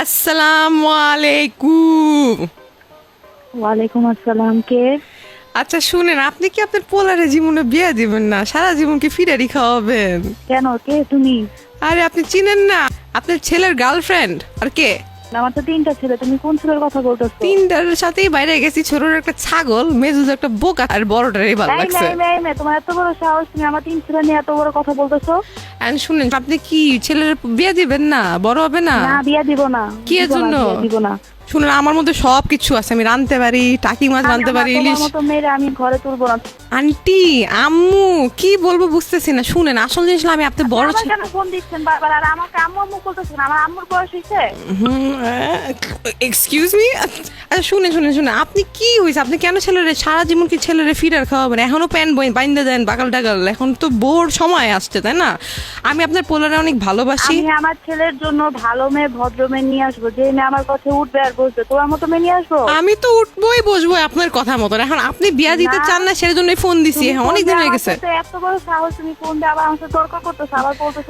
আসসালামু আলাইকুম। ওয়ালাইকুম আসসালাম। কে? আচ্ছা শুনেন, আপনি কি আপনার পোলারে জীবনে বিয়ে দিবেন না? সারা জীবন কি ফিরারি খাওয়াবেন? কেন? কে তুমি? আরে আপনি চিনেন না আপনার ছেলের গার্লফ্রেন্ড? আর কে? আমার তো তিনটা ছেলে, তুমি কোন ছেলের কথা বলতেছো? তিনটার সাথেই বাইরে গেছি। ছোটর একটা ছাগল, মেজুজ একটা বোকা, আর বড়টারই ভালো লাগছে। তোমার এত বড় সাহস, তুমি আমার তিন ছেলে নিয়ে এত বড় কথা বলতেছো? এন্ড শুনেন, আপনি কি ছেলের বিয়ে দিবেন না? বড় হবে না? না, বিয়া দিব না। কি এর জন্য? দিব না। শুনেন, আমার মধ্যে সব কিছু আছে। আমি রাঁধতে পারি, টাকি মাছ রাঁধতে পারি, তোমার ইলিশ। মতো মেয়েরা আমি ঘরে তুলবো না। আন্টি, আম্মু, কি বলবো বুঝতেছি না। শুনেন, আসল জিনিস হলো আমি আপনার বড় আবার কেন ফোন দিচ্ছেন বারবার? আর আমাকে আম্মু আম্মু বলতেছেন? আমার আম্মুর বয়স হয়েছে? Excuse me. আচ্ছা শুনেন শুনেন শুনেন, আপনি কি হয়েছে? আপনি কেন ছেলেরে সারা জীবন কি ছেলেরে ফিডার খাওয়াবেন? এখনো প্যান বাইন্দা দেন বাগাল টাগাল। এখন তো বোর সময় আসছে, তাই না? আমি আপনার পোলারে অনেক ভালোবাসি। আমি আমার ছেলের জন্য ভালো মেয়ে, ভদ্র মেয়ে নিয়ে আসবো, যে মেয়ে আমার কাছে উঠবে আর বসবে। তোমার মতো মেয়ে নিয়ে আসবো? আমি তো উঠবোই বসবো আপনার কথা মতন। এখন আপনি বিয়া দিতে না। চান না, সেজন্যই ফোন দিছি। তুমি হ্যাঁ, ফোন অনেক দিন দিয়ে হয়ে আমার গেছে। সাথে এত বড় সাহস, তুমি ফোন দিয়ে আবার আমার সাথে তর্ক করতেছো, আবার বলতেছো